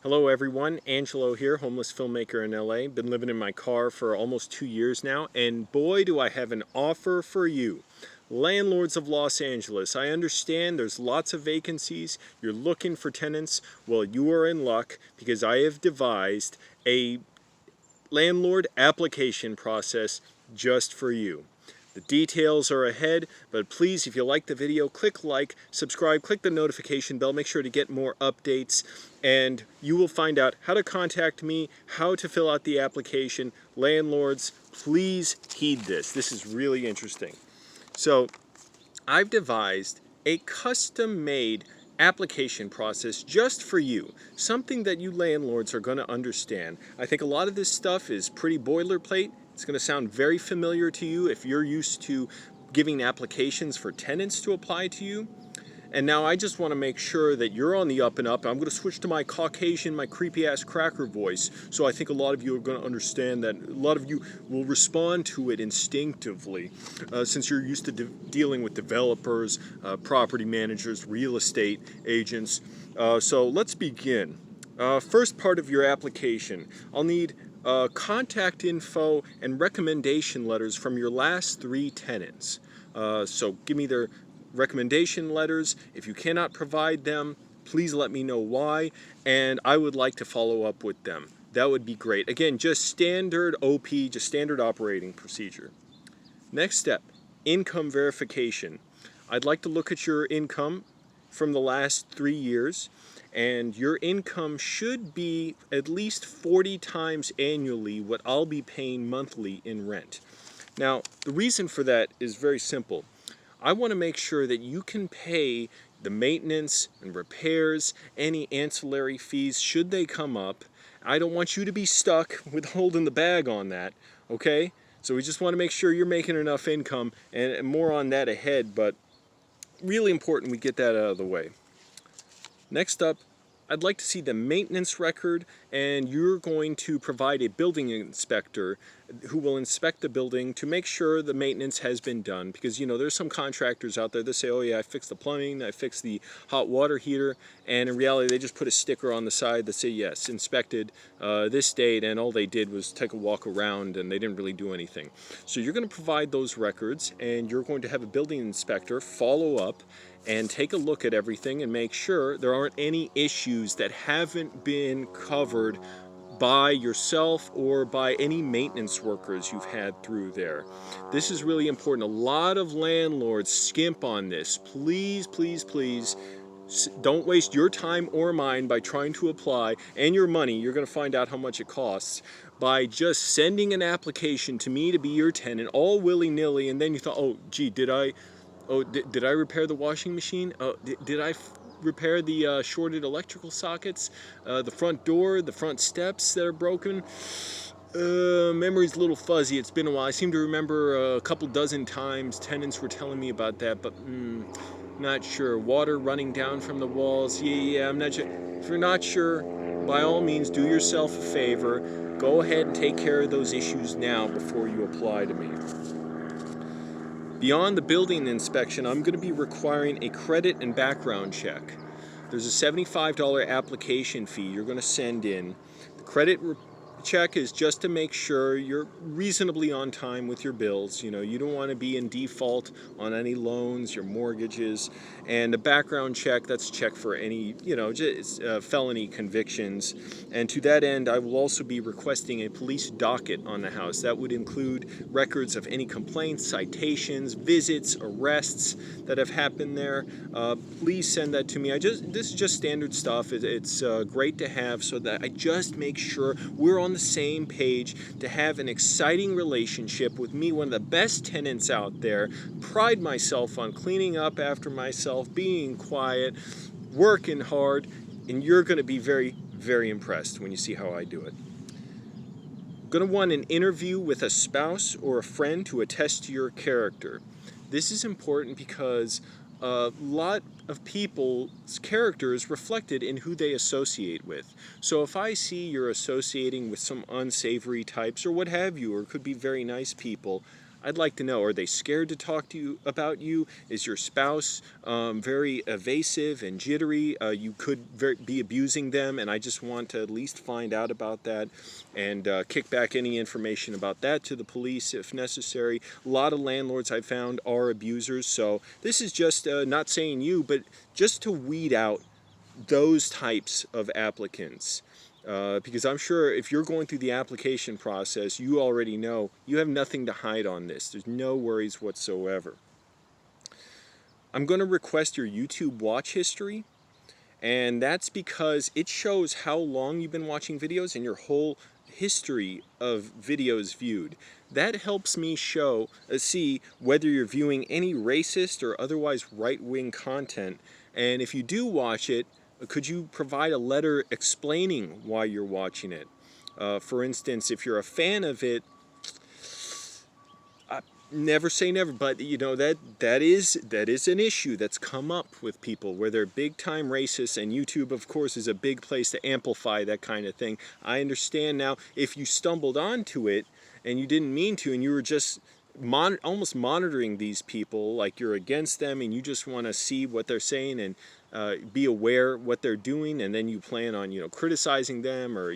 Hello everyone, Angelo here, homeless filmmaker in LA. Been living in my car for almost 2 years now, and boy do I have an offer for you. Landlords of Los Angeles, I understand there's lots of vacancies, you're looking for tenants. Well, you are in luck because I have devised a landlord application process just for you. The details are ahead, but please, if you like the video, click like, subscribe, click the notification bell, make sure to get more updates, and you will find out how to contact me, how to fill out the application. Landlords, please heed this. This is really interesting. So, I've devised a custom-made application process just for you, something that you landlords are going to understand. I think a lot of this stuff is pretty boilerplate. It's going to sound very familiar to you if you're used to giving applications for tenants to apply to you. And now I just want to make sure that you're on the up and up. I'm going to switch to my Caucasian, my creepy-ass cracker voice, so I think a lot of you are going to understand that. A lot of you will respond to it instinctively, since you're used to dealing with developers, property managers, real estate agents. So let's begin. First part of your application, I'll need contact info and recommendation letters from your last 3 tenants. So give me their recommendation letters. If you cannot provide them, please let me know why, and I would like to follow up with them. That would be great. Again, just standard OP, just standard operating procedure. Next step, income verification. I'd like to look at your income from the last 3 years, and your income should be at least 40 times annually what I'll be paying monthly in rent. Now, the reason for that is very simple. I want to make sure that you can pay the maintenance and repairs, any ancillary fees should they come up. I don't want you to be stuck with holding the bag on that, okay? So we just want to make sure you're making enough income, and more on that ahead, but really important we get that out of the way. Next up, I'd like to see the maintenance record, and you're going to provide a building inspector who will inspect the building to make sure the maintenance has been done, because there's some contractors out there that say, oh yeah, I fixed the plumbing, I fixed the hot water heater, and in reality they just put a sticker on the side that say yes, inspected this date, and all they did was take a walk around and they didn't really do anything. So you're going to provide those records, and you're going to have a building inspector follow up and take a look at everything and make sure there aren't any issues that haven't been covered by yourself or by any maintenance workers you've had through there. This is really important. A lot of landlords skimp on this. Please, please, please, don't waste your time or mine by trying to apply, and your money, you're going to find out how much it costs, by just sending an application to me to be your tenant all willy-nilly, and then you thought, oh gee, did I repair the washing machine? Did I repair the shorted electrical sockets? The front door, the front steps that are broken? Memory's a little fuzzy. It's been a while. I seem to remember a couple dozen times tenants were telling me about that, but not sure. Water running down from the walls. Yeah, I'm not sure. If you're not sure, by all means, do yourself a favor. Go ahead and take care of those issues now before you apply to me. Beyond the building inspection, I'm going to be requiring a credit and background check. There's a $75 application fee you're going to send in. The credit check is just to make sure you're reasonably on time with your bills. You don't want to be in default on any loans, your mortgages. And the background check, that's a check for any, just felony convictions. And to that end, I will also be requesting a police docket on the house. That would include records of any complaints, citations, visits, arrests that have happened there. Please send that to me. This is just standard stuff. It's great to have, so that I just make sure we're on the same page to have an exciting relationship with me, one of the best tenants out there. Pride myself on cleaning up after myself, being quiet, working hard, and you're going to be very, very impressed when you see how I do it. Going to want an interview with a spouse or a friend to attest to your character. This is important because a lot of people's character is reflected in who they associate with. So if I see you're associating with some unsavory types or what have you, or could be very nice people, I'd like to know, are they scared to talk to you about you? Is your spouse very evasive and jittery? You could be abusing them, and I just want to at least find out about that and kick back any information about that to the police if necessary. A lot of landlords I found are abusers, so this is just not saying you, but just to weed out those types of applicants. Because I'm sure if you're going through the application process, you already know you have nothing to hide on this. There's no worries whatsoever. I'm going to request your YouTube watch history, and that's because it shows how long you've been watching videos and your whole history of videos viewed. That helps me see whether you're viewing any racist or otherwise right-wing content, and if you do watch it, could you provide a letter explaining why you're watching it? For instance, if you're a fan of it, never say never, but you know that is an issue that's come up with people where they're big time racists, and YouTube of course is a big place to amplify that kind of thing. I understand now if you stumbled onto it and you didn't mean to, and you were just almost monitoring these people like you're against them, and you just want to see what they're saying and be aware what they're doing, and then you plan on criticizing them or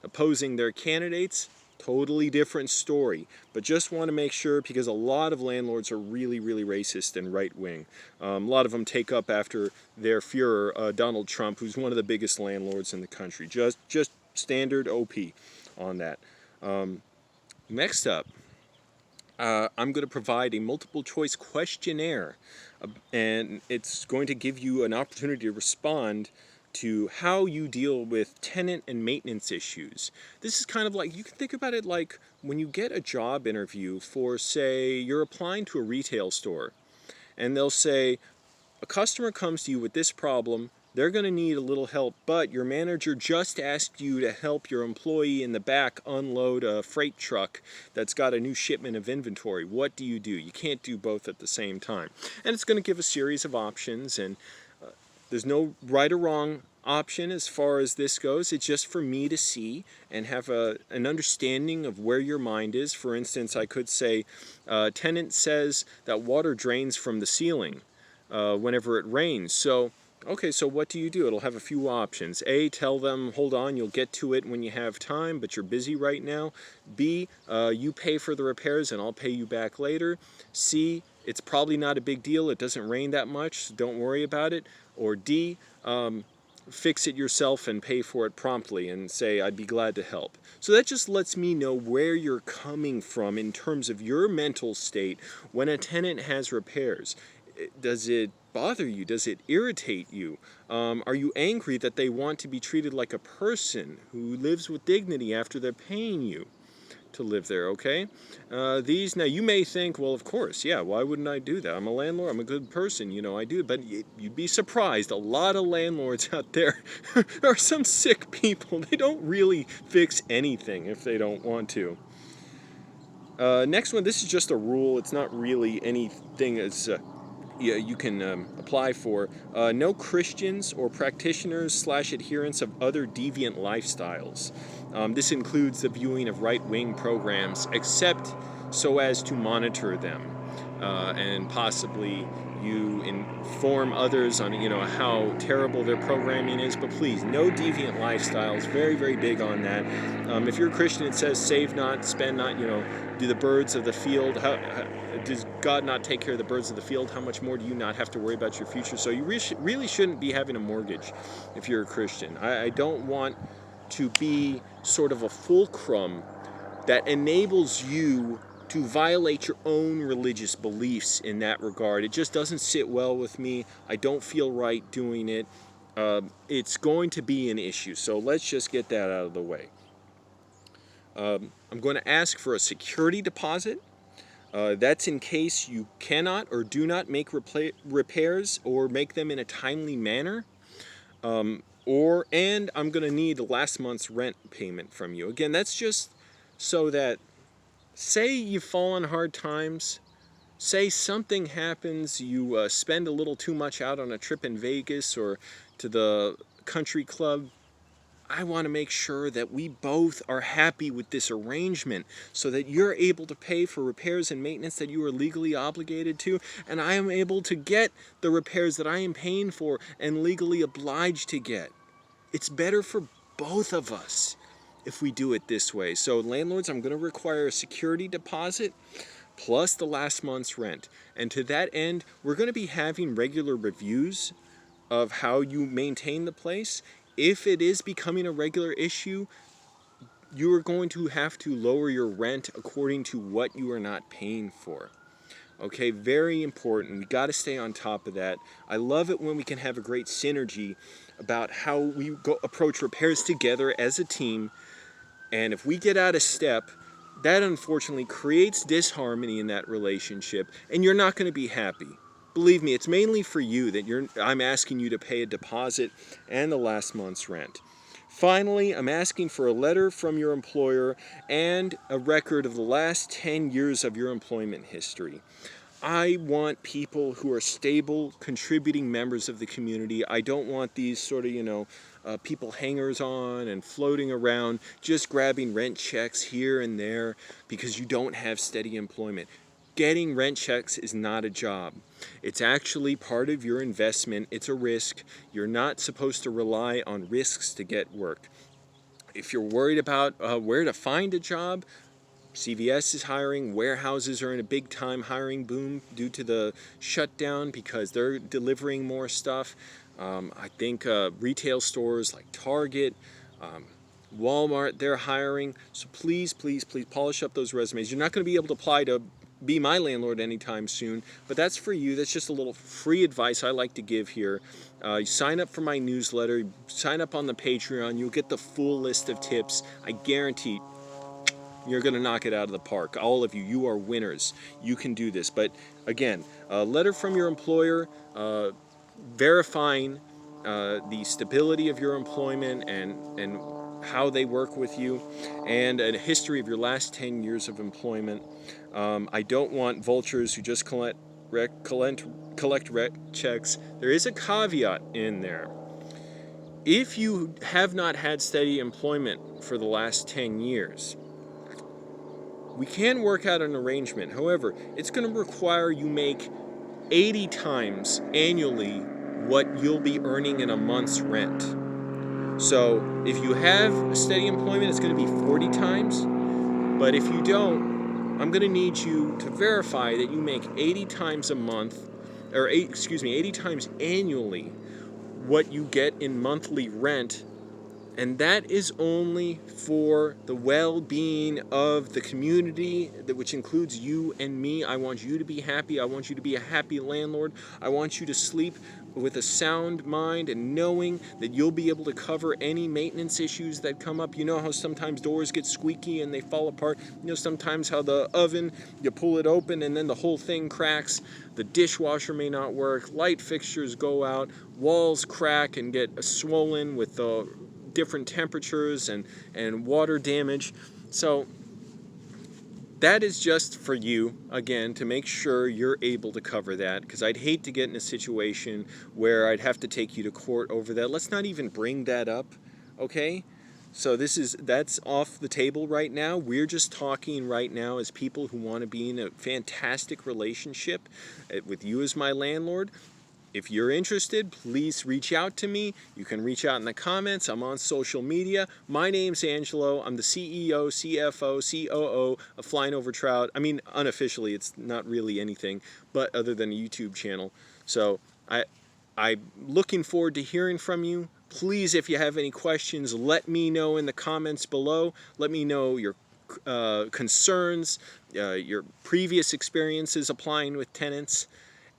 opposing their candidates. Totally different story, but just want to make sure, because a lot of landlords are really racist and right-wing. A lot of them take up after their Führer, Donald Trump, who's one of the biggest landlords in the country. Just standard OP on that. Next up, I'm going to provide a multiple choice questionnaire, and it's going to give you an opportunity to respond to how you deal with tenant and maintenance issues. This is kind of like, you can think about it like when you get a job interview for, say, you're applying to a retail store, and they'll say, a customer comes to you with this problem, they're going to need a little help, but your manager just asked you to help your employee in the back unload a freight truck that's got a new shipment of inventory. What do? You can't do both at the same time. And it's going to give a series of options, and there's no right or wrong option as far as this goes. It's just for me to see and have an understanding of where your mind is. For instance, I could say, tenant says that water drains from the ceiling whenever it rains. So, okay, so what do? It'll have a few options. A, tell them, hold on, you'll get to it when you have time, but you're busy right now. B, you pay for the repairs and I'll pay you back later. C, it's probably not a big deal, it doesn't rain that much, so don't worry about it. Or D, fix it yourself and pay for it promptly and say, I'd be glad to help. So that just lets me know where you're coming from in terms of your mental state when a tenant has repairs. Does it bother you? Does it irritate you? Are you angry that they want to be treated like a person who lives with dignity after they're paying you to live there, okay? Now you may think, well, of course, yeah, why wouldn't I do that? I'm a landlord, I'm a good person, I do, but you'd be surprised. A lot of landlords out there are some sick people. They don't really fix anything if they don't want to. Next one, this is just a rule. It's not really anything as you can apply for. No Christians or practitioners / adherents of other deviant lifestyles. This includes the viewing of right-wing programs, except so as to monitor them, and possibly you inform others on how terrible their programming is. But please, no deviant lifestyles. Very big on that. If you're a Christian, it says save not, spend not. Do the birds of the field? Does God not take care of the birds of the field? How much more do you not have to worry about your future? So you really shouldn't be having a mortgage if you're a Christian. I don't want to be sort of a fulcrum that enables you to violate your own religious beliefs in that regard. It just doesn't sit well with me. I don't feel right doing it. It's going to be an issue, so let's just get that out of the way. I'm going to ask for a security deposit. That's in case you cannot or do not make repairs or make them in a timely manner. And I'm going to need last month's rent payment from you. Again, that's just so that, say you fall on hard times, say something happens, you spend a little too much out on a trip in Vegas or to the country club. I want to make sure that we both are happy with this arrangement so that you're able to pay for repairs and maintenance that you are legally obligated to, and I am able to get the repairs that I am paying for and legally obliged to get. It's better for both of us if we do it this way. So landlords, I'm going to require a security deposit plus the last month's rent. And to that end, we're going to be having regular reviews of how you maintain the place. If it is becoming a regular issue, you are going to have to lower your rent according to what you are not paying for. Okay, very important. We got to stay on top of that. I love it when we can have a great synergy about how we approach repairs together as a team. And if we get out of step, that unfortunately creates disharmony in that relationship, and you're not going to be happy. Believe me, it's mainly for you that I'm asking you to pay a deposit and the last month's rent. Finally, I'm asking for a letter from your employer and a record of the last 10 years of your employment history. I want people who are stable, contributing members of the community. I don't want these sort of, people hangers-on and floating around, just grabbing rent checks here and there because you don't have steady employment. Getting rent checks is not a job. It's actually part of your investment. It's a risk. You're not supposed to rely on risks to get work. If you're worried about where to find a job, CVS is hiring. Warehouses are in a big time hiring boom due to the shutdown because they're delivering more stuff. I think retail stores like Target, Walmart, they're hiring. So please, please, please polish up those resumes. You're not going to be able to apply to be my landlord anytime soon, but that's for you. That's just a little free advice I like to give here. You sign up for my newsletter, sign up on the Patreon, you'll get the full list of tips. I guarantee you're going to knock it out of the park. All of you, you are winners. You can do this. But again, a letter from your employer verifying the stability of your employment and how they work with you, and a history of your last 10 years of employment. I don't want vultures who just collect rent checks. There is a caveat in there. If you have not had steady employment for the last 10 years, we can work out an arrangement. However, it's going to require you make 80 times annually what you'll be earning in a month's rent. So if you have a steady employment, it's going to be 40 times. But if you don't, I'm going to need you to verify that you make 80 times a month, or 80 times annually what you get in monthly rent. And that is only for the well-being of the community, which includes you and me. I want you to be happy. I want you to be a happy landlord. I want you to sleep with a sound mind and knowing that you'll be able to cover any maintenance issues that come up. You know how sometimes doors get squeaky and they fall apart. You know sometimes how the oven, you pull it open and then the whole thing cracks. The dishwasher may not work. Light fixtures go out. Walls crack and get swollen with the different temperatures and water damage. So that is just for you, again, to make sure you're able to cover that, because I'd hate to get in a situation where I'd have to take you to court over that. Let's not even bring that up, okay? So that's off the table right now. We're just talking right now as people who want to be in a fantastic relationship with you as my landlord. If you're interested, please reach out to me. You can reach out in the comments. I'm on social media. My name's Angelo. I'm the CEO, CFO, COO of Flying Over Trout. I mean, unofficially, it's not really anything, but other than a YouTube channel. So I'm looking forward to hearing from you. Please, if you have any questions, let me know in the comments below. Let me know your concerns, your previous experiences applying with tenants.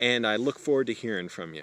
And I look forward to hearing from you.